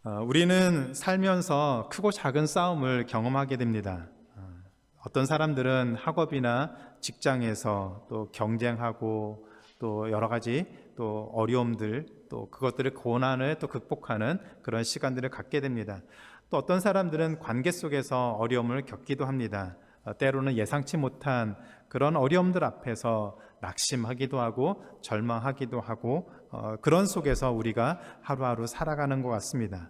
우리는 살면서 크고 작은 싸움을 경험하게 됩니다. 어떤 사람들은 학업이나 직장에서 또 경쟁하고 또 여러 가지 또 어려움들 또 그것들의 고난을 또 극복하는 그런 시간들을 갖게 됩니다. 또 어떤 사람들은 관계 속에서 어려움을 겪기도 합니다. 때로는 예상치 못한 그런 어려움들 앞에서 낙심하기도 하고 절망하기도 하고 그런 속에서 우리가 하루하루 살아가는 것 같습니다.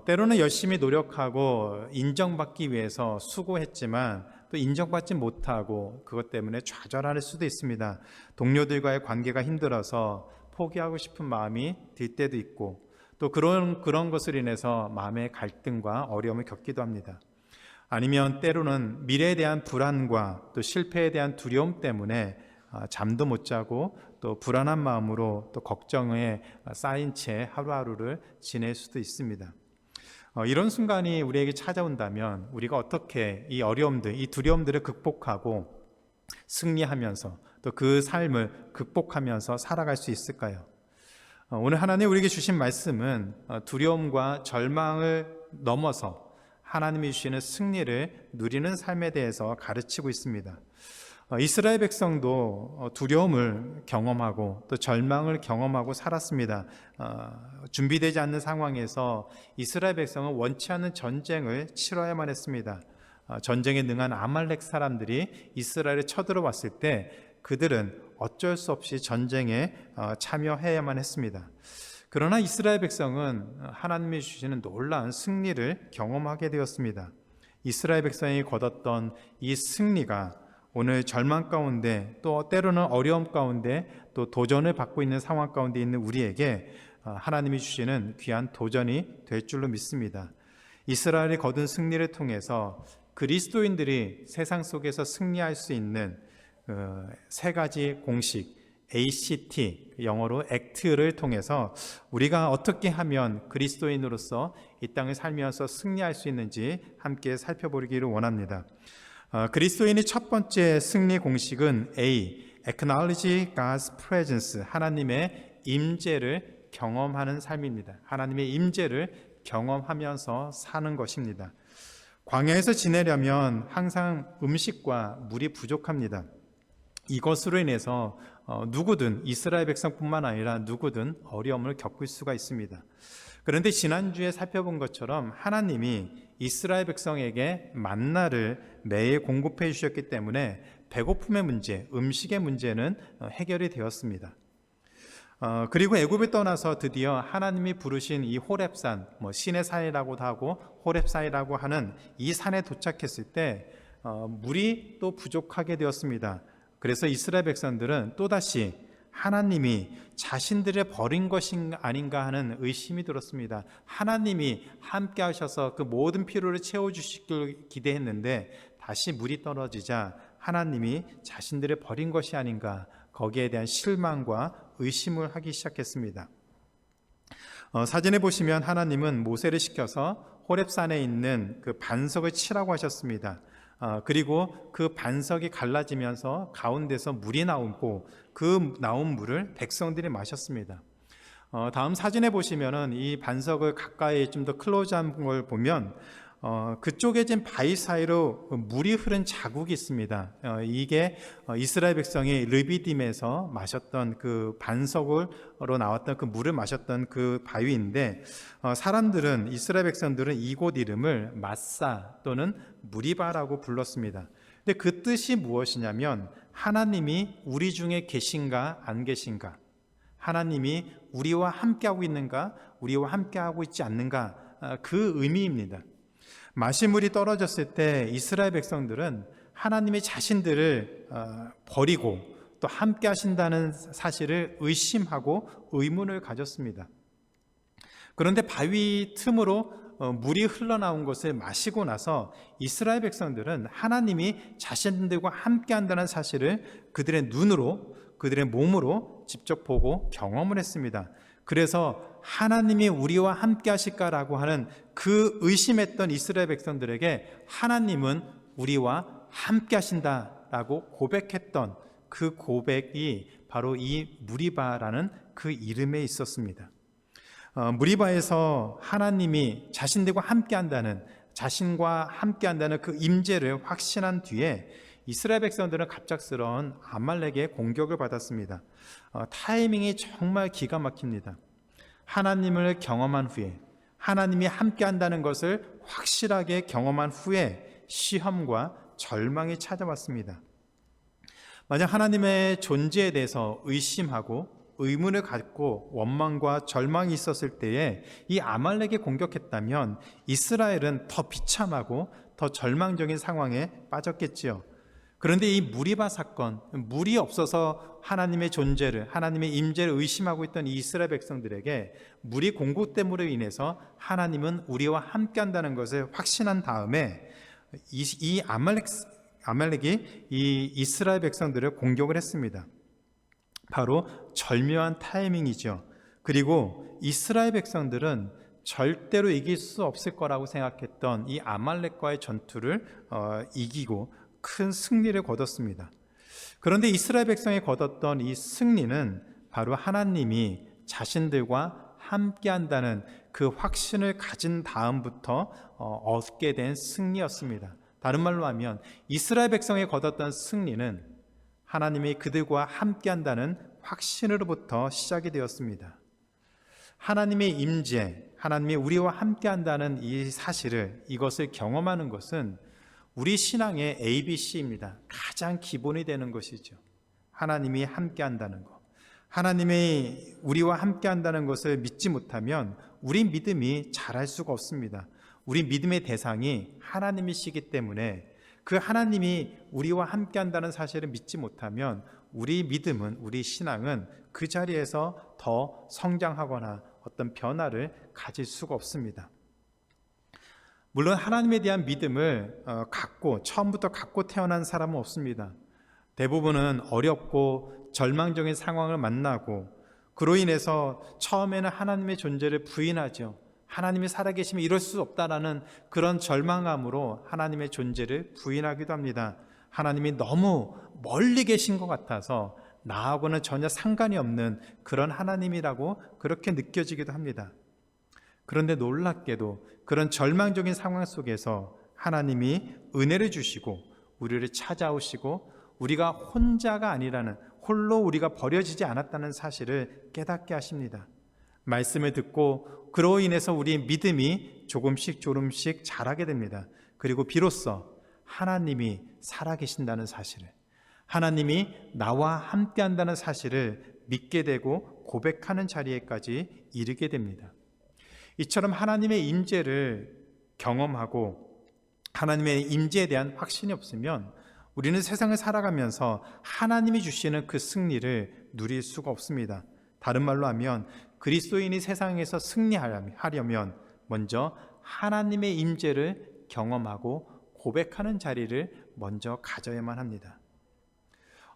때로는 열심히 노력하고 인정받기 위해서 수고했지만 또 인정받지 못하고 그것 때문에 좌절할 수도 있습니다. 동료들과의 관계가 힘들어서 포기하고 싶은 마음이 들 때도 있고 또 그런 것을 인해서 마음의 갈등과 어려움을 겪기도 합니다. 아니면 때로는 미래에 대한 불안과 또 실패에 대한 두려움 때문에 잠도 못 자고 또 불안한 마음으로 또 걱정에 쌓인 채 하루하루를 지낼 수도 있습니다. 이런 순간이 우리에게 찾아온다면 우리가 어떻게 이 어려움들, 이 두려움들을 극복하고 승리하면서 또 그 삶을 극복하면서 살아갈 수 있을까요? 오늘 하나님 우리에게 주신 말씀은 두려움과 절망을 넘어서 하나님이 주시는 승리를 누리는 삶에 대해서 가르치고 있습니다. 이스라엘 백성도 두려움을 경험하고 또 절망을 경험하고 살았습니다. 준비되지 않는 상황에서 이스라엘 백성은 원치 않는 전쟁을 치러야만 했습니다. 전쟁에 능한 아말렉 사람들이 이스라엘에 쳐들어왔을 때 그들은 어쩔 수 없이 전쟁에 참여해야만 했습니다. 그러나 이스라엘 백성은 하나님이 주시는 놀라운 승리를 경험하게 되었습니다. 이스라엘 백성이 거뒀던 이 승리가 오늘 절망 가운데 또 때로는 어려움 가운데 또 도전을 받고 있는 상황 가운데 있는 우리에게 하나님이 주시는 귀한 도전이 될 줄로 믿습니다. 이스라엘이 거둔 승리를 통해서 그리스도인들이 세상 속에서 승리할 수 있는 세 가지 공식 ACT, 영어로 ACT를 통해서 우리가 어떻게 하면 그리스도인으로서 이 땅을 살면서 승리할 수 있는지 함께 살펴보기를 원합니다. 그리스도인의 첫 번째 승리 공식은 A, Acknowledge God's presence, 하나님의 임재를 경험하는 삶입니다. 하나님의 임재를 경험하면서 사는 것입니다. 광야에서 지내려면 항상 음식과 물이 부족합니다. 이것으로 인해서 누구든 이스라엘 백성뿐만 아니라 누구든 어려움을 겪을 수가 있습니다. 그런데 지난주에 살펴본 것처럼 하나님이 이스라엘 백성에게 만나를 매일 공급해 주셨기 때문에 배고픔의 문제, 음식의 문제는 해결이 되었습니다. 그리고 애굽을 떠나서 드디어 하나님이 부르신 이 호렙산, 신의 산이라고도 하고 호렙산이라고 하는 이 산에 도착했을 때 물이 또 부족하게 되었습니다. 그래서 이스라엘 백성들은 또다시 하나님이 자신들을 버린 것이 아닌가 하는 의심이 들었습니다. 하나님이 함께 하셔서 그 모든 필요를 채워주시길 기대했는데 다시 물이 떨어지자 하나님이 자신들을 버린 것이 아닌가, 거기에 대한 실망과 의심을 하기 시작했습니다. 사진에 보시면 하나님은 모세를 시켜서 호렙산에 있는 그 반석을 치라고 하셨습니다. 그리고 그 반석이 갈라지면서 가운데서 물이 나오고 그 나온 물을 백성들이 마셨습니다. 다음 사진에 보시면은 이 반석을 가까이 좀 더 클로즈한 걸 보면 그쪽에 진 바위 사이로 물이 흐른 자국이 있습니다. 이게 이스라엘 백성이 르비딤에서 마셨던 그 반석으로 나왔던 그 물을 마셨던 그 바위인데 사람들은 이스라엘 백성들은 이곳 이름을 마사 또는 무리바라고 불렀습니다. 근데 그 뜻이 무엇이냐면 하나님이 우리 중에 계신가 안 계신가, 하나님이 우리와 함께하고 있는가, 우리와 함께하고 있지 않는가, 그 의미입니다. 마시물이 떨어졌을 때 이스라엘 백성들은 하나님이 자신들을 버리고 또 함께 하신다는 사실을 의심하고 의문을 가졌습니다. 그런데 바위 틈으로 물이 흘러나온 것을 마시고 나서 이스라엘 백성들은 하나님이 자신들과 함께 한다는 사실을 그들의 눈으로, 그들의 몸으로 직접 보고 경험을 했습니다. 그래서 하나님이 우리와 함께 하실까라고 하는 그 의심했던 이스라엘 백성들에게 하나님은 우리와 함께 하신다라고 고백했던 그 고백이 바로 이 무리바라는 그 이름에 있었습니다. 무리바에서 하나님이 자신과 함께한다는 그 임재를 확신한 뒤에 이스라엘 백성들은 갑작스러운 아말렉의 공격을 받았습니다. 타이밍이 정말 기가 막힙니다. 하나님을 경험한 후에, 하나님이 함께한다는 것을 확실하게 경험한 후에 시험과 절망이 찾아왔습니다. 만약 하나님의 존재에 대해서 의심하고 의문을 갖고 원망과 절망이 있었을 때에 이 아말렉이 공격했다면 이스라엘은 더 비참하고 더 절망적인 상황에 빠졌겠지요. 그런데 이 무리바 사건, 물이 없어서 하나님의 존재를, 하나님의 임재를 의심하고 있던 이 이스라엘 백성들에게 물이 공급됨으로 인해서 하나님은 우리와 함께한다는 것을 확신한 다음에 이 아말렉이 이 이스라엘 백성들을 공격을 했습니다. 바로 절묘한 타이밍이죠. 그리고 이스라엘 백성들은 절대로 이길 수 없을 거라고 생각했던 이 아말렉과의 전투를 이기고 큰 승리를 거뒀습니다. 그런데 이스라엘 백성이 거뒀던 이 승리는 바로 하나님이 자신들과 함께한다는 그 확신을 가진 다음부터 얻게 된 승리였습니다. 다른 말로 하면 이스라엘 백성이 거뒀던 승리는 하나님이 그들과 함께한다는 확신으로부터 시작이 되었습니다. 하나님의 임재, 하나님이 우리와 함께한다는 이 사실을, 이것을 경험하는 것은 우리 신앙의 ABC입니다. 가장 기본이 되는 것이죠. 하나님이 함께한다는 것. 하나님이 우리와 함께한다는 것을 믿지 못하면 우리 믿음이 자랄 수가 없습니다. 우리 믿음의 대상이 하나님이시기 때문에 그 하나님이 우리와 함께한다는 사실을 믿지 못하면 우리 믿음은, 우리 신앙은 그 자리에서 더 성장하거나 어떤 변화를 가질 수가 없습니다. 물론 하나님에 대한 믿음을 처음부터 갖고 태어난 사람은 없습니다. 대부분은 어렵고 절망적인 상황을 만나고 그로 인해서 처음에는 하나님의 존재를 부인하죠. 하나님이 살아계시면 이럴 수 없다라는 그런 절망감으로 하나님의 존재를 부인하기도 합니다. 하나님이 너무 멀리 계신 것 같아서 나하고는 전혀 상관이 없는 그런 하나님이라고 그렇게 느껴지기도 합니다. 그런데 놀랍게도 그런 절망적인 상황 속에서 하나님이 은혜를 주시고 우리를 찾아오시고 우리가 혼자가 아니라는, 홀로 우리가 버려지지 않았다는 사실을 깨닫게 하십니다. 말씀을 듣고 그로 인해서 우리의 믿음이 조금씩 자라게 됩니다. 그리고 비로소 하나님이 살아계신다는 사실을, 하나님이 나와 함께한다는 사실을 믿게 되고 고백하는 자리에까지 이르게 됩니다. 이처럼 하나님의 임재를 경험하고 하나님의 임재에 대한 확신이 없으면 우리는 세상을 살아가면서 하나님이 주시는 그 승리를 누릴 수가 없습니다. 다른 말로 하면 그리스도인이 세상에서 승리하려면 먼저 하나님의 임재를 경험하고 고백하는 자리를 먼저 가져야만 합니다.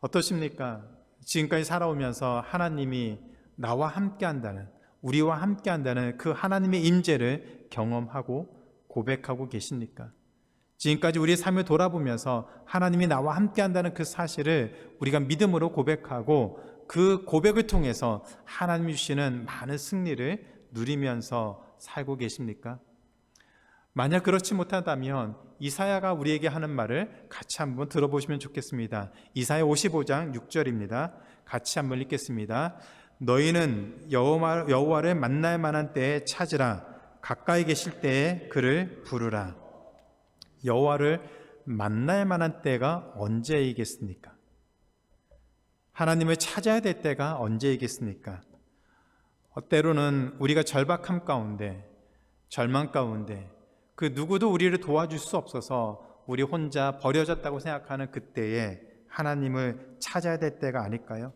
어떠십니까? 지금까지 살아오면서 하나님이 나와 함께한다는, 우리와 함께한다는 그 하나님의 임재를 경험하고 고백하고 계십니까? 지금까지 우리의 삶을 돌아보면서 하나님이 나와 함께한다는 그 사실을 우리가 믿음으로 고백하고 그 고백을 통해서 하나님이 주시는 많은 승리를 누리면서 살고 계십니까? 만약 그렇지 못하다면 이사야가 우리에게 하는 말을 같이 한번 들어보시면 좋겠습니다. 이사야 55장 6절입니다. 같이 한번 읽겠습니다. 너희는 여호와를 만날 만한 때에 찾으라. 가까이 계실 때에 그를 부르라. 여호와를 만날 만한 때가 언제이겠습니까? 하나님을 찾아야 될 때가 언제이겠습니까? 때로는 우리가 절박함 가운데, 절망 가운데 그 누구도 우리를 도와줄 수 없어서 우리 혼자 버려졌다고 생각하는 그때에 하나님을 찾아야 될 때가 아닐까요?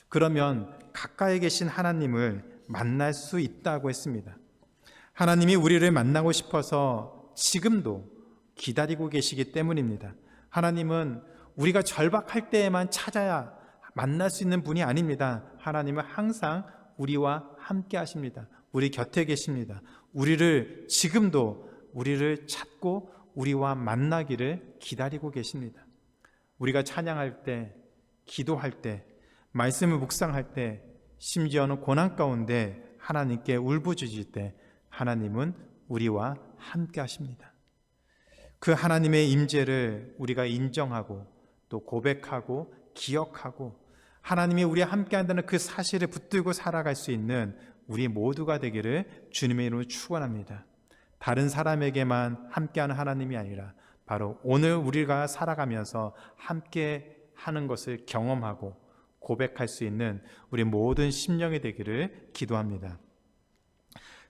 그러면 가까이 계신 하나님을 만날 수 있다고 했습니다. 하나님이 우리를 만나고 싶어서 지금도 기다리고 계시기 때문입니다. 하나님은 우리가 절박할 때에만 찾아야 만날 수 있는 분이 아닙니다. 하나님은 항상 우리와 함께 하십니다. 우리 곁에 계십니다. 지금도 우리를 찾고 우리와 만나기를 기다리고 계십니다. 우리가 찬양할 때, 기도할 때, 말씀을 묵상할 때, 심지어는 고난 가운데 하나님께 울부짖을 때 하나님은 우리와 함께 하십니다. 그 하나님의 임재를 우리가 인정하고 또 고백하고 기억하고 하나님이 우리와 함께 한다는 그 사실을 붙들고 살아갈 수 있는 우리 모두가 되기를 주님의 이름으로 축원합니다. 다른 사람에게만 함께하는 하나님이 아니라 바로 오늘 우리가 살아가면서 함께 하는 것을 경험하고 고백할 수 있는 우리 모든 심령이 되기를 기도합니다.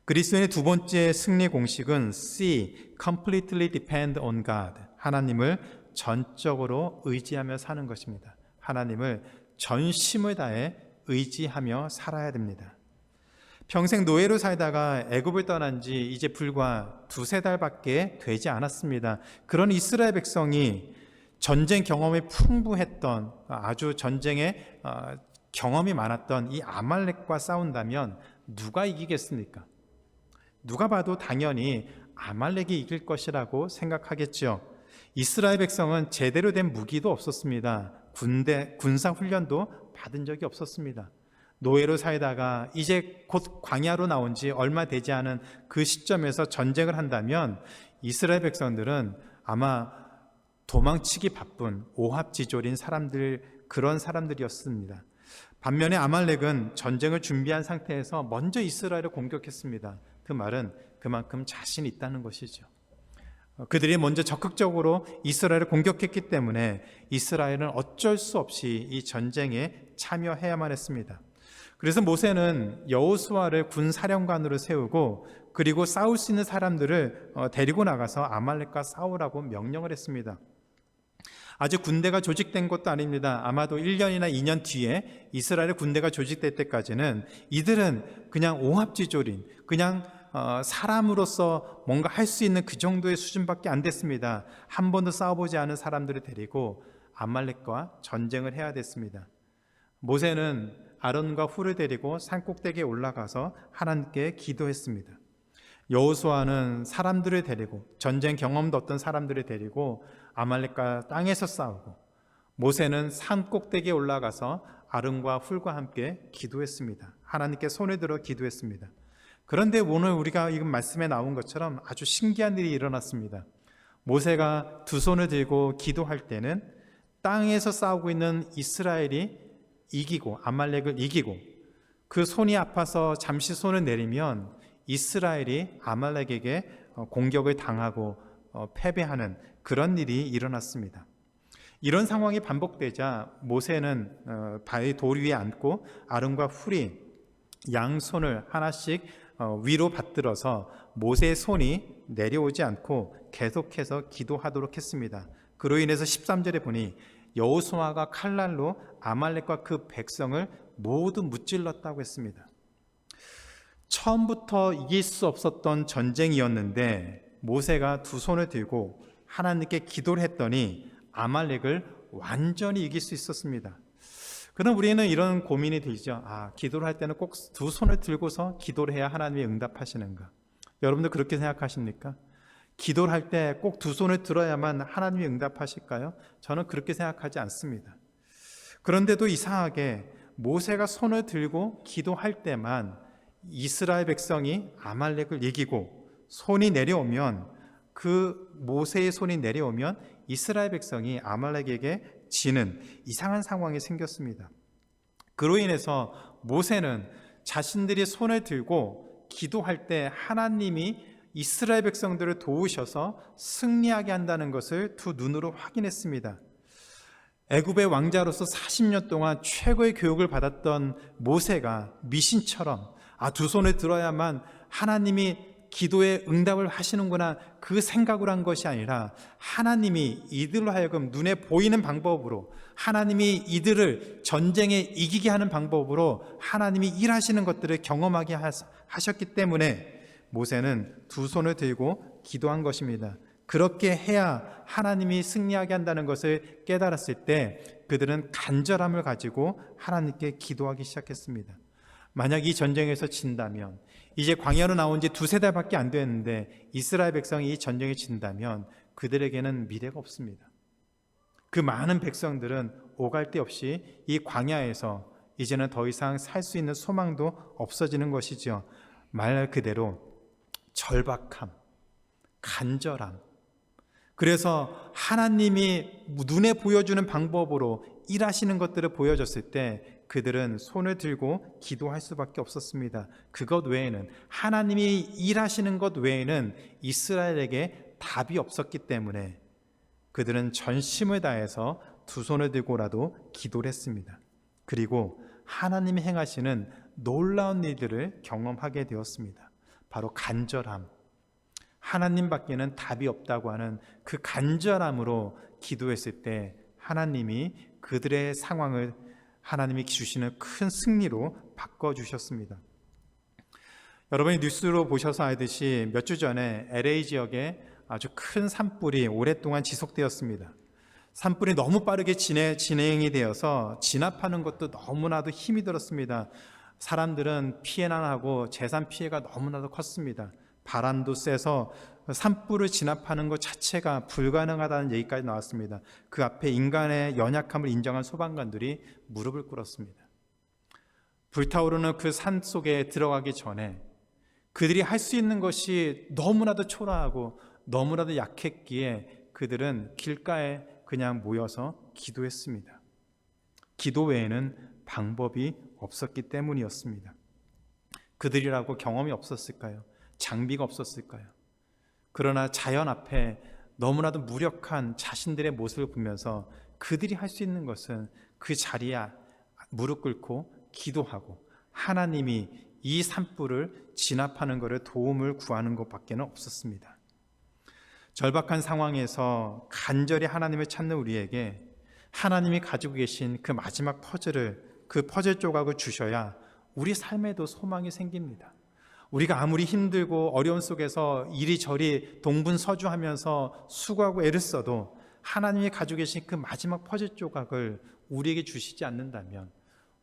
그리스도인의 두 번째 승리 공식은 C. Completely depend on God. 하나님을 전적으로 의지하며 사는 것입니다. 하나님을 전심을 다해 의지하며 살아야 됩니다. 평생 노예로 살다가 애굽을 떠난 지 이제 불과 두세 달밖에 되지 않았습니다. 그런 이스라엘 백성이 전쟁 경험이 풍부했던 아주 전쟁에 경험이 많았던 이 아말렉과 싸운다면 누가 이기겠습니까? 누가 봐도 당연히 아말렉이 이길 것이라고 생각하겠죠. 이스라엘 백성은 제대로 된 무기도 없었습니다. 군사 훈련도 받은 적이 없었습니다. 노예로 살다가 이제 곧 광야로 나온 지 얼마 되지 않은 그 시점에서 전쟁을 한다면 이스라엘 백성들은 아마 도망치기 바쁜 오합지졸인 그런 사람들이었습니다. 반면에 아말렉은 전쟁을 준비한 상태에서 먼저 이스라엘을 공격했습니다. 그 말은 그만큼 자신이 있다는 것이죠. 그들이 먼저 적극적으로 이스라엘을 공격했기 때문에 이스라엘은 어쩔 수 없이 이 전쟁에 참여해야만 했습니다. 그래서 모세는 여호수아를 군사령관으로 세우고 그리고 싸울 수 있는 사람들을 데리고 나가서 아말렉과 싸우라고 명령을 했습니다. 아직 군대가 조직된 것도 아닙니다. 아마도 1년이나 2년 뒤에 이스라엘의 군대가 조직될 때까지는 이들은 그냥 오합지졸인 그냥 사람으로서 뭔가 할 수 있는 그 정도의 수준밖에 안 됐습니다. 한 번도 싸워보지 않은 사람들을 데리고 아말렉과 전쟁을 해야 됐습니다. 모세는 아론과 훌을 데리고 산꼭대기에 올라가서 하나님께 기도했습니다. 여호수아는 사람들을 데리고 전쟁 경험도 없던 사람들을 데리고 아말렉과 땅에서 싸우고 모세는 산꼭대기에 올라가서 아론과 훌과 함께 기도했습니다. 하나님께 손을 들어 기도했습니다. 그런데 오늘 우리가 이 말씀에 나온 것처럼 아주 신기한 일이 일어났습니다. 모세가 두 손을 들고 기도할 때는 땅에서 싸우고 있는 이스라엘이 이기고 아말렉을 이기고 그 손이 아파서 잠시 손을 내리면 이스라엘이 아말렉에게 공격을 당하고 패배하는 그런 일이 일어났습니다. 이런 상황이 반복되자 모세는 바위 돌 위에 앉고 아론과 훌이 양손을 하나씩 위로 받들어서 모세의 손이 내려오지 않고 계속해서 기도하도록 했습니다. 그로 인해서 13절에 보니 여호수아가 칼날로 아말렉과 그 백성을 모두 무찔렀다고 했습니다. 처음부터 이길 수 없었던 전쟁이었는데 모세가 두 손을 들고 하나님께 기도를 했더니 아말렉을 완전히 이길 수 있었습니다. 그럼 우리는 이런 고민이 들죠. 기도를 할 때는 꼭 두 손을 들고서 기도를 해야 하나님이 응답하시는가? 여러분들 그렇게 생각하십니까? 기도를 할 때 꼭 두 손을 들어야만 하나님이 응답하실까요? 저는 그렇게 생각하지 않습니다. 그런데도 이상하게 모세가 손을 들고 기도할 때만 이스라엘 백성이 아말렉을 이기고 손이 내려오면 그 모세의 손이 내려오면 이스라엘 백성이 아말렉에게 지는 이상한 상황이 생겼습니다. 그로 인해서 모세는 자신들이 손을 들고 기도할 때 하나님이 이스라엘 백성들을 도우셔서 승리하게 한다는 것을 두 눈으로 확인했습니다. 애굽의 왕자로서 40년 동안 최고의 교육을 받았던 모세가 미신처럼 두 손을 들어야만 하나님이 기도에 응답을 하시는구나 그 생각을 한 것이 아니라 하나님이 이들로 하여금 눈에 보이는 방법으로 하나님이 이들을 전쟁에 이기게 하는 방법으로 하나님이 일하시는 것들을 경험하게 하셨기 때문에 모세는 두 손을 들고 기도한 것입니다. 그렇게 해야 하나님이 승리하게 한다는 것을 깨달았을 때 그들은 간절함을 가지고 하나님께 기도하기 시작했습니다. 만약 이 전쟁에서 진다면 이제 광야로 나온 지 두세 달밖에 안 됐는데 이스라엘 백성이 이 전쟁에 진다면 그들에게는 미래가 없습니다. 그 많은 백성들은 오갈 데 없이 이 광야에서 이제는 더 이상 살 수 있는 소망도 없어지는 것이지요. 말 그대로 절박함, 간절함. 그래서 하나님이 눈에 보여주는 방법으로 일하시는 것들을 보여줬을 때 그들은 손을 들고 기도할 수밖에 없었습니다. 그것 외에는, 하나님이 일하시는 것 외에는 이스라엘에게 답이 없었기 때문에 그들은 전심을 다해서 두 손을 들고라도 기도를 했습니다. 그리고 하나님이 행하시는 놀라운 일들을 경험하게 되었습니다. 바로 간절함, 하나님밖에는 답이 없다고 하는 그 간절함으로 기도했을 때 하나님이 그들의 상황을 하나님이 주시는 큰 승리로 바꿔주셨습니다. 여러분이 뉴스로 보셔서 알듯이 몇 주 전에 LA 지역에 아주 큰 산불이 오랫동안 지속되었습니다. 산불이 너무 빠르게 진행이 되어서 진압하는 것도 너무나도 힘이 들었습니다. 사람들은 피해나 하고 재산 피해가 너무나도 컸습니다. 바람도 세서 산불을 진압하는 것 자체가 불가능하다는 얘기까지 나왔습니다. 그 앞에 인간의 연약함을 인정한 소방관들이 무릎을 꿇었습니다. 불타오르는 그 산 속에 들어가기 전에 그들이 할 수 있는 것이 너무나도 초라하고 너무나도 약했기에 그들은 길가에 그냥 모여서 기도했습니다. 기도 외에는 방법이 없었기 때문이었습니다. 그들이라고 경험이 없었을까요? 장비가 없었을까요? 그러나 자연 앞에 너무나도 무력한 자신들의 모습을 보면서 그들이 할 수 있는 것은 그 자리에 무릎 꿇고 기도하고 하나님이 이 산불을 진압하는 것을 도움을 구하는 것밖에 없었습니다. 절박한 상황에서 간절히 하나님을 찾는 우리에게 하나님이 가지고 계신 그 마지막 퍼즐을, 그 퍼즐 조각을 주셔야 우리 삶에도 소망이 생깁니다. 우리가 아무리 힘들고 어려움 속에서 이리저리 동분서주하면서 수고하고 애를 써도 하나님이 가지고 계신 그 마지막 퍼즐 조각을 우리에게 주시지 않는다면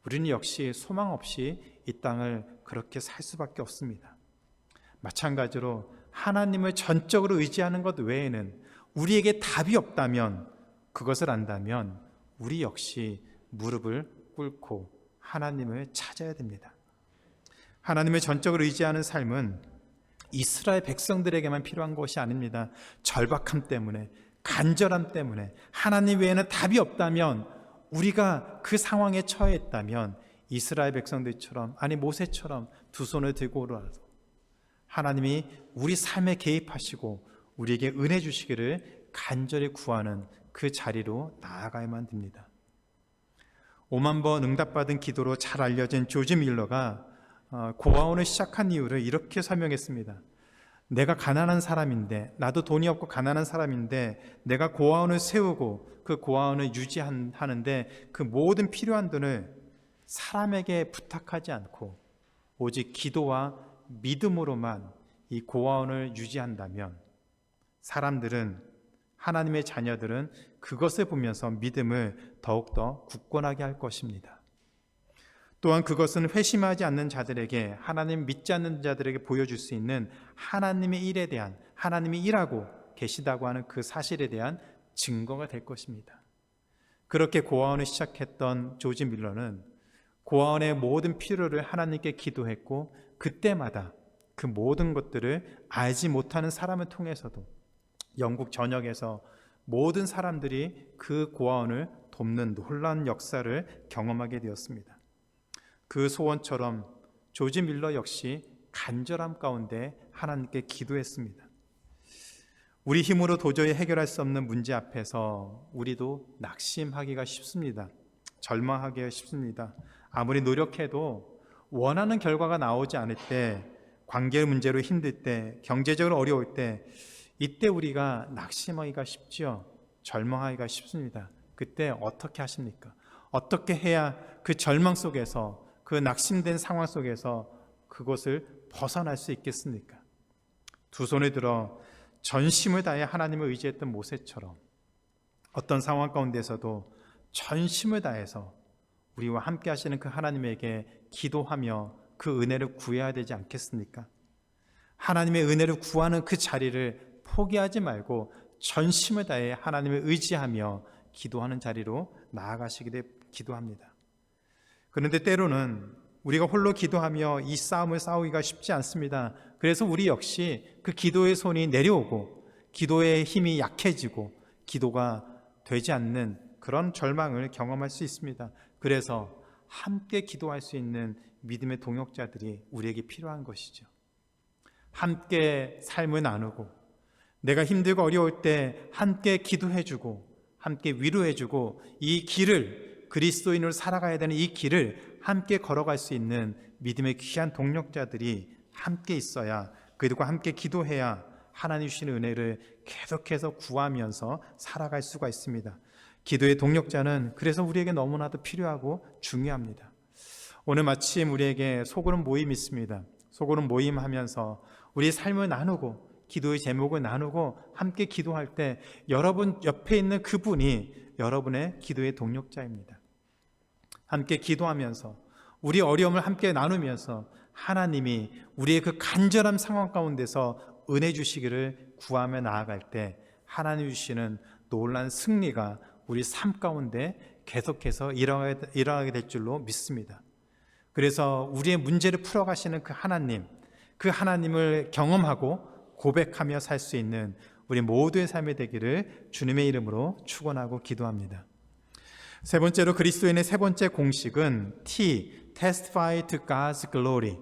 우리는 역시 소망 없이 이 땅을 그렇게 살 수밖에 없습니다. 마찬가지로 하나님을 전적으로 의지하는 것 외에는 우리에게 답이 없다면, 그것을 안다면 우리 역시 무릎을 꿇고 하나님을 찾아야 됩니다. 하나님을 전적으로 의지하는 삶은 이스라엘 백성들에게만 필요한 것이 아닙니다. 절박함 때문에, 간절함 때문에 하나님 외에는 답이 없다면, 우리가 그 상황에 처해 있다면 이스라엘 백성들처럼, 아니 모세처럼 두 손을 들고라도 하나님이 우리 삶에 개입하시고 우리에게 은혜 주시기를 간절히 구하는 그 자리로 나아가야만 됩니다. 5만 번 응답받은 기도로 잘 알려진 조지 밀러가 고아원을 시작한 이유를 이렇게 설명했습니다. 내가 가난한 사람인데, 나도 돈이 없고 가난한 사람인데 내가 고아원을 세우고 그 고아원을 유지하는데 그 모든 필요한 돈을 사람에게 부탁하지 않고 오직 기도와 믿음으로만 이 고아원을 유지한다면 사람들은, 하나님의 자녀들은 그것을 보면서 믿음을 더욱더 굳건하게 할 것입니다. 또한 그것은 회심하지 않는 자들에게, 하나님 믿지 않는 자들에게 보여줄 수 있는 하나님의 일에 대한, 하나님이 일하고 계시다고 하는 그 사실에 대한 증거가 될 것입니다. 그렇게 고아원을 시작했던 조지 밀러는 고아원의 모든 필요를 하나님께 기도했고, 그때마다 그 모든 것들을 알지 못하는 사람을 통해서도 영국 전역에서 모든 사람들이 그 고아원을 돕는 놀라운 역사를 경험하게 되었습니다. 그 소원처럼 조지 밀러 역시 간절함 가운데 하나님께 기도했습니다. 우리 힘으로 도저히 해결할 수 없는 문제 앞에서 우리도 낙심하기가 쉽습니다. 절망하기가 쉽습니다. 아무리 노력해도 원하는 결과가 나오지 않을 때, 관계 문제로 힘들 때, 경제적으로 어려울 때, 이때 우리가 낙심하기가 쉽지요. 절망하기가 쉽습니다. 그때 어떻게 하십니까? 어떻게 해야 그 절망 속에서, 그 낙심된 상황 속에서 그것을 벗어날 수 있겠습니까? 두 손을 들어 전심을 다해 하나님을 의지했던 모세처럼 어떤 상황 가운데서도 전심을 다해서 우리와 함께 하시는 그 하나님에게 기도하며 그 은혜를 구해야 되지 않겠습니까? 하나님의 은혜를 구하는 그 자리를 포기하지 말고 전심을 다해 하나님을 의지하며 기도하는 자리로 나아가시기를 기도합니다. 그런데 때로는 우리가 홀로 기도하며 이 싸움을 싸우기가 쉽지 않습니다. 그래서 우리 역시 그 기도의 손이 내려오고 기도의 힘이 약해지고 기도가 되지 않는 그런 절망을 경험할 수 있습니다. 그래서 함께 기도할 수 있는 믿음의 동역자들이 우리에게 필요한 것이죠. 함께 삶을 나누고 내가 힘들고 어려울 때 함께 기도해주고 함께 위로해주고 이 길을, 그리스도인으로 살아가야 되는 이 길을 함께 걸어갈 수 있는 믿음의 귀한 동력자들이 함께 있어야, 그들과 함께 기도해야 하나님 주시는 은혜를 계속해서 구하면서 살아갈 수가 있습니다. 기도의 동력자는 그래서 우리에게 너무나도 필요하고 중요합니다. 오늘 마침 우리에게 소그룹 모임이 있습니다. 소그룹 모임하면서 우리의 삶을 나누고 기도의 제목을 나누고 함께 기도할 때 여러분 옆에 있는 그분이 여러분의 기도의 동력자입니다. 함께 기도하면서 우리 어려움을 함께 나누면서 하나님이 우리의 그 간절한 상황 가운데서 은혜 주시기를 구하며 나아갈 때 하나님 주시는 놀라운 승리가 우리 삶 가운데 계속해서 일어나게 될 줄로 믿습니다. 그래서 우리의 문제를 풀어가시는 그 하나님을 경험하고 고백하며 살 수 있는 우리 모두의 삶이 되기를 주님의 이름으로 축원하고 기도합니다. 세 번째로 그리스도인의 세 번째 공식은 testify to God's glory,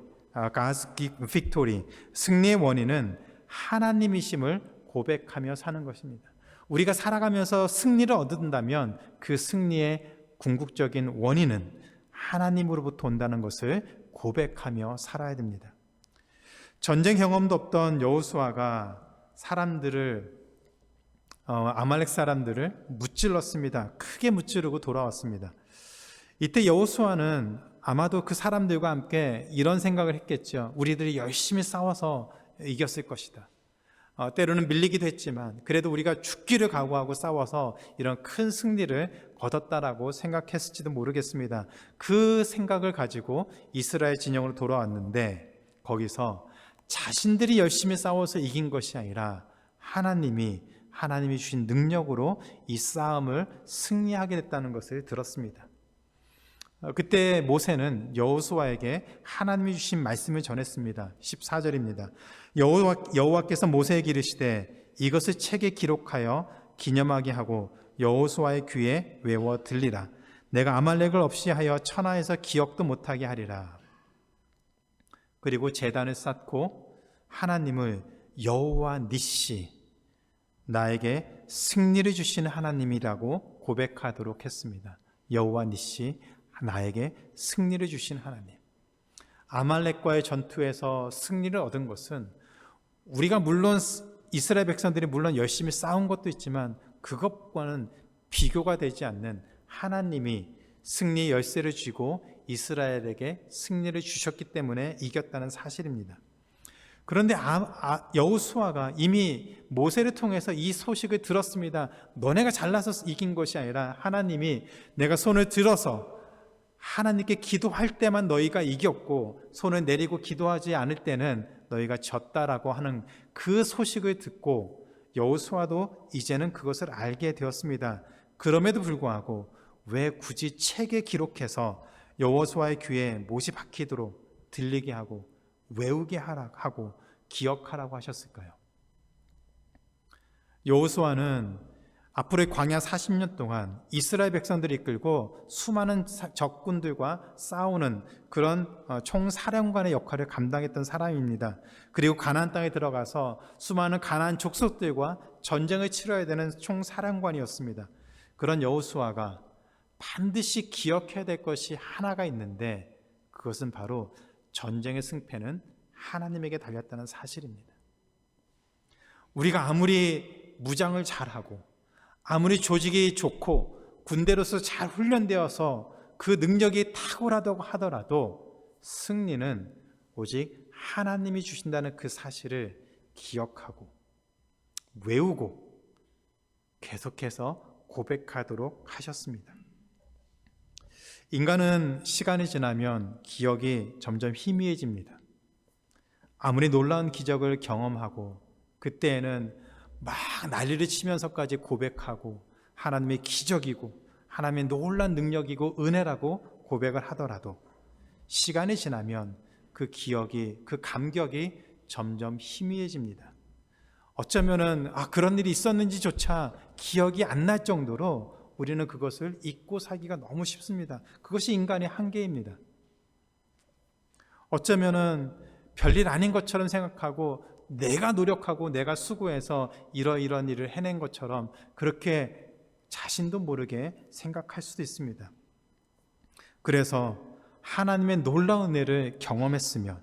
God's victory. 승리의 원인은 하나님이심을 고백하며 사는 것입니다. 우리가 살아가면서 승리를 얻는다면 그 승리의 궁극적인 원인은 하나님으로부터 온다는 것을 고백하며 살아야 됩니다. 전쟁 경험도 없던 여호수아가 아말렉 사람들을 무찔렀습니다. 크게 무찌르고 돌아왔습니다. 이때 여호수아는 아마도 그 사람들과 함께 이런 생각을 했겠죠. 우리들이 열심히 싸워서 이겼을 것이다. 때로는 밀리기도 했지만 그래도 우리가 죽기를 각오하고 싸워서 이런 큰 승리를 거뒀다라고 생각했을지도 모르겠습니다. 그 생각을 가지고 이스라엘 진영으로 돌아왔는데 거기서 자신들이 열심히 싸워서 이긴 것이 아니라 하나님이 주신 능력으로 이 싸움을 승리하게 됐다는 것을 들었습니다. 그때 모세는 여호수아에게 하나님이 주신 말씀을 전했습니다. 14절입니다. 여호와께서 모세에게 이르시되 이것을 책에 기록하여 기념하게 하고 여호수아의 귀에 외워 들리라. 내가 아말렉을 없이 하여 천하에서 기억도 못하게 하리라. 그리고 제단을 쌓고 하나님을 여호와 니시, 나에게 승리를 주시는 하나님이라고 고백하도록 했습니다. 여호와 니시, 나에게 승리를 주신 하나님. 아말렉과의 전투에서 승리를 얻은 것은 우리가 물론 이스라엘 백성들이 물론 열심히 싸운 것도 있지만 그것과는 비교가 되지 않는 하나님이 승리의 열쇠를 쥐고 이스라엘에게 승리를 주셨기 때문에 이겼다는 사실입니다. 그런데 여호수아가 이미 모세를 통해서 이 소식을 들었습니다. 너네가 잘나서 이긴 것이 아니라 하나님이 내가 손을 들어서 하나님께 기도할 때만 너희가 이겼고 손을 내리고 기도하지 않을 때는 너희가 졌다라고 하는 그 소식을 듣고 여호수아도 이제는 그것을 알게 되었습니다. 그럼에도 불구하고 왜 굳이 책에 기록해서 여호수아의 귀에 못이 박히도록 들리게 하고 외우게 하고 기억하라고 하셨을까요? 여호수아는 앞으로의 광야 40년 동안 이스라엘 백성들을 이끌고 수많은 적군들과 싸우는 그런 총사령관의 역할을 감당했던 사람입니다. 그리고 가나안 땅에 들어가서 수많은 가나안 족속들과 전쟁을 치러야 되는 총사령관이었습니다. 그런 여호수아가 반드시 기억해야 될 것이 하나가 있는데 그것은 바로 전쟁의 승패는 하나님에게 달렸다는 사실입니다. 우리가 아무리 무장을 잘하고 아무리 조직이 좋고 군대로서 잘 훈련되어서 그 능력이 탁월하다고 하더라도 승리는 오직 하나님이 주신다는 그 사실을 기억하고 외우고 계속해서 고백하도록 하셨습니다. 인간은 시간이 지나면 기억이 점점 희미해집니다. 아무리 놀라운 기적을 경험하고 그때에는 막 난리를 치면서까지 고백하고 하나님의 기적이고 하나님의 놀라운 능력이고 은혜라고 고백을 하더라도 시간이 지나면 그 기억이, 그 감격이 점점 희미해집니다. 어쩌면은 그런 일이 있었는지조차 기억이 안 날 정도로 우리는 그것을 잊고 살기가 너무 쉽습니다. 그것이 인간의 한계입니다. 어쩌면은 별일 아닌 것처럼 생각하고 내가 노력하고 내가 수고해서 이러이러한 일을 해낸 것처럼 그렇게 자신도 모르게 생각할 수도 있습니다. 그래서 하나님의 놀라운 은혜를 경험했으면,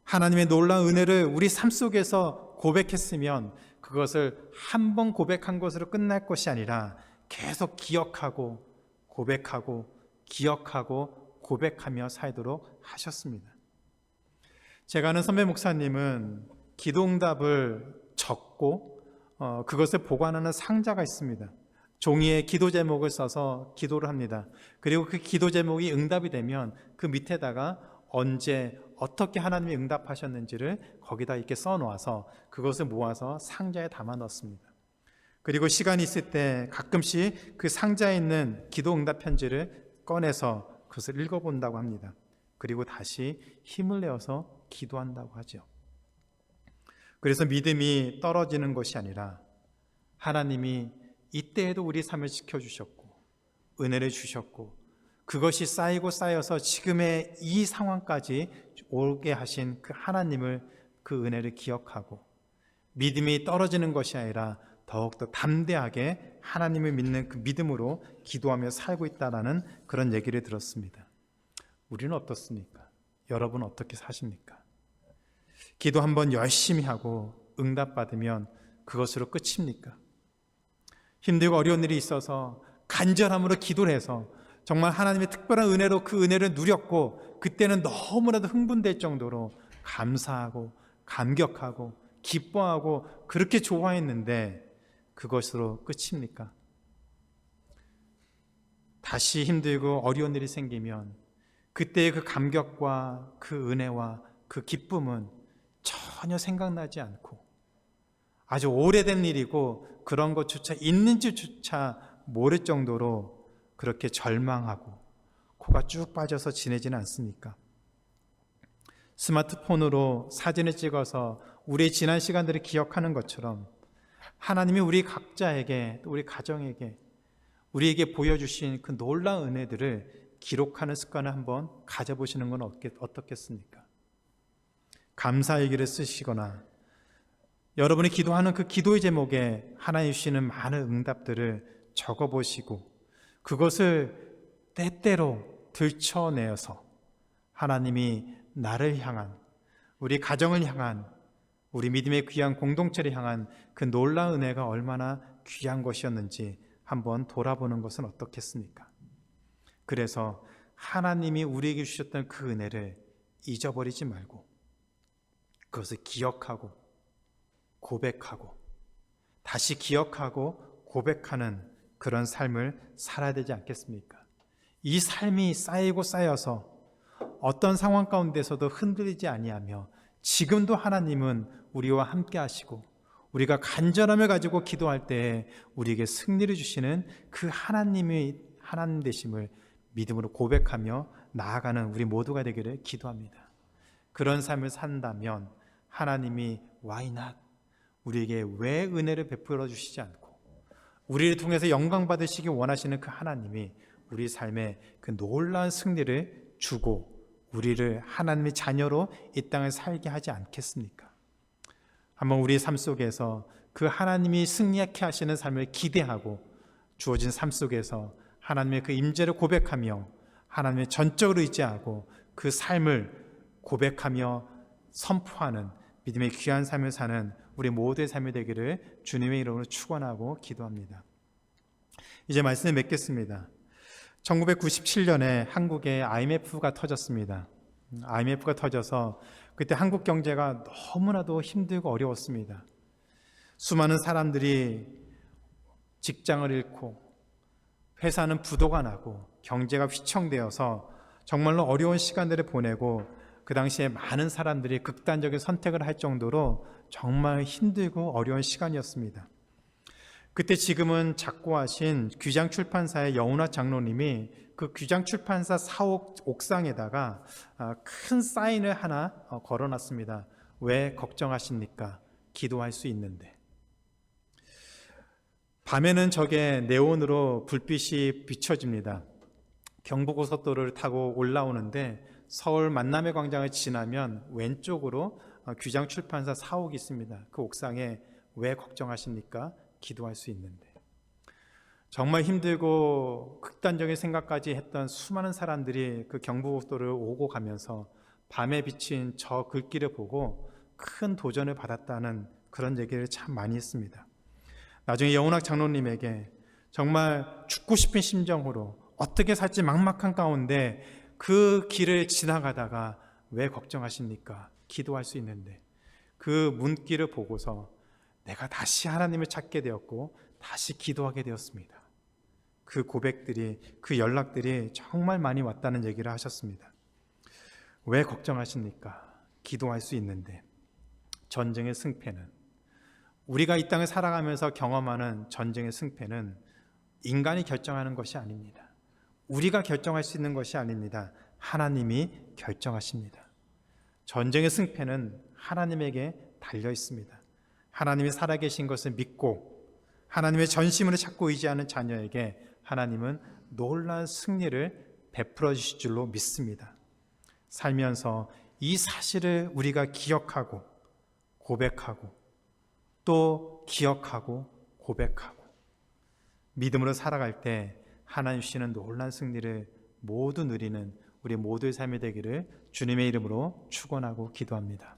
하나님의 놀라운 은혜를 우리 삶 속에서 고백했으면 그것을 한 번 고백한 것으로 끝날 것이 아니라 계속 기억하고 고백하고 기억하고 고백하며 살도록 하셨습니다. 제가 아는 선배 목사님은 기도응답을 적고 그것을 보관하는 상자가 있습니다. 종이에 기도 제목을 써서 기도를 합니다. 그리고 그 기도 제목이 응답이 되면 그 밑에다가 언제 어떻게 하나님이 응답하셨는지를 거기다 이렇게 써놓아서 그것을 모아서 상자에 담아 넣습니다. 그리고 시간이 있을 때 가끔씩 그 상자에 있는 기도 응답 편지를 꺼내서 그것을 읽어본다고 합니다. 그리고 다시 힘을 내어서 기도한다고 하죠. 그래서 믿음이 떨어지는 것이 아니라 하나님이 이때에도 우리 삶을 지켜주셨고 은혜를 주셨고 그것이 쌓이고 쌓여서 지금의 이 상황까지 오게 하신 그 하나님을, 그 은혜를 기억하고 믿음이 떨어지는 것이 아니라 더욱더 담대하게 하나님을 믿는 그 믿음으로 기도하며 살고 있다는 그런 얘기를 들었습니다. 우리는 어떻습니까? 여러분 어떻게 사십니까? 기도 한번 열심히 하고 응답받으면 그것으로 끝입니까? 힘들고 어려운 일이 있어서 간절함으로 기도를 해서 정말 하나님의 특별한 은혜로 그 은혜를 누렸고 그때는 너무나도 흥분될 정도로 감사하고 감격하고 기뻐하고 그렇게 좋아했는데 그것으로 끝입니까? 다시 힘들고 어려운 일이 생기면 그때의 그 감격과 그 은혜와 그 기쁨은 전혀 생각나지 않고 아주 오래된 일이고 그런 것조차 있는지조차 모를 정도로 그렇게 절망하고 코가 쭉 빠져서 지내지는 않습니까? 스마트폰으로 사진을 찍어서 우리의 지난 시간들을 기억하는 것처럼 하나님이 우리 각자에게 또 우리 가정에게 우리에게 보여주신 그 놀라운 은혜들을 기록하는 습관을 한번 가져보시는 건 어떻겠습니까? 감사일기를 쓰시거나 여러분이 기도하는 그 기도의 제목에 하나님 주시는 많은 응답들을 적어보시고 그것을 때때로 들춰내어서 하나님이 나를 향한, 우리 가정을 향한, 우리 믿음의 귀한 공동체를 향한 그 놀라운 은혜가 얼마나 귀한 것이었는지 한번 돌아보는 것은 어떻겠습니까? 그래서 하나님이 우리에게 주셨던 그 은혜를 잊어버리지 말고 그것을 기억하고 고백하고 다시 기억하고 고백하는 그런 삶을 살아야 되지 않겠습니까? 이 삶이 쌓이고 쌓여서 어떤 상황 가운데서도 흔들리지 아니하며 지금도 하나님은 우리와 함께 하시고 우리가 간절함을 가지고 기도할 때에 우리에게 승리를 주시는 그 하나님의 하나님 되심을 믿음으로 고백하며 나아가는 우리 모두가 되기를 기도합니다. 그런 삶을 산다면 하나님이 why not? 우리에게 왜 은혜를 베풀어 주시지 않고 우리를 통해서 영광 받으시기 원하시는 그 하나님이 우리 삶에 그 놀라운 승리를 주고 우리를 하나님의 자녀로 이 땅을 살게 하지 않겠습니까? 한번 우리 삶 속에서 그 하나님이 승리하게 하시는 삶을 기대하고 주어진 삶 속에서 하나님의 그 임재를 고백하며 하나님의 전적으로 의지하고 그 삶을 고백하며 선포하는 믿음의 귀한 삶을 사는 우리 모두의 삶이 되기를 주님의 이름으로 축원하고 기도합니다. 이제 말씀을 맺겠습니다. 1997년에 한국에 IMF가 터졌습니다. IMF가 터져서 그때 한국 경제가 너무나도 힘들고 어려웠습니다. 수많은 사람들이 직장을 잃고 회사는 부도가 나고 경제가 휘청되어서 정말로 어려운 시간들을 보내고 그 당시에 많은 사람들이 극단적인 선택을 할 정도로 정말 힘들고 어려운 시간이었습니다. 그때 지금은 작고하신 귀장출판사의 여운학 장로님이 그 귀장출판사 사옥 옥상에다가 큰 사인을 하나 걸어놨습니다. 왜 걱정하십니까? 기도할 수 있는데. 밤에는 저게 네온으로 불빛이 비춰집니다. 경부고속도로를 타고 올라오는데 서울 만남의 광장을 지나면 왼쪽으로 귀장출판사 사옥이 있습니다. 그 옥상에 왜 걱정하십니까? 기도할 수 있는데. 정말 힘들고 극단적인 생각까지 했던 수많은 사람들이 그 경부고속도로를 오고 가면서 밤에 비친 저 글귀를 보고 큰 도전을 받았다는 그런 얘기를 참 많이 했습니다. 나중에 여운학 장로님에게 정말 죽고 싶은 심정으로 어떻게 살지 막막한 가운데 그 길을 지나가다가 왜 걱정하십니까? 기도할 수 있는데, 그 문길을 보고서 내가 다시 하나님을 찾게 되었고 다시 기도하게 되었습니다. 그 고백들이, 그 연락들이 정말 많이 왔다는 얘기를 하셨습니다. 왜 걱정하십니까? 기도할 수 있는데. 전쟁의 승패는, 우리가 이 땅을 살아가면서 경험하는 전쟁의 승패는 인간이 결정하는 것이 아닙니다. 우리가 결정할 수 있는 것이 아닙니다. 하나님이 결정하십니다. 전쟁의 승패는 하나님에게 달려 있습니다. 하나님이 살아계신 것을 믿고 하나님의 전심으로 찾고 의지하는 자녀에게 하나님은 놀라운 승리를 베풀어 주실 줄로 믿습니다. 살면서 이 사실을 우리가 기억하고 고백하고 또 기억하고 고백하고 믿음으로 살아갈 때 하나님 주시는 놀라운 승리를 모두 누리는 우리 모두의 삶이 되기를 주님의 이름으로 축원하고 기도합니다.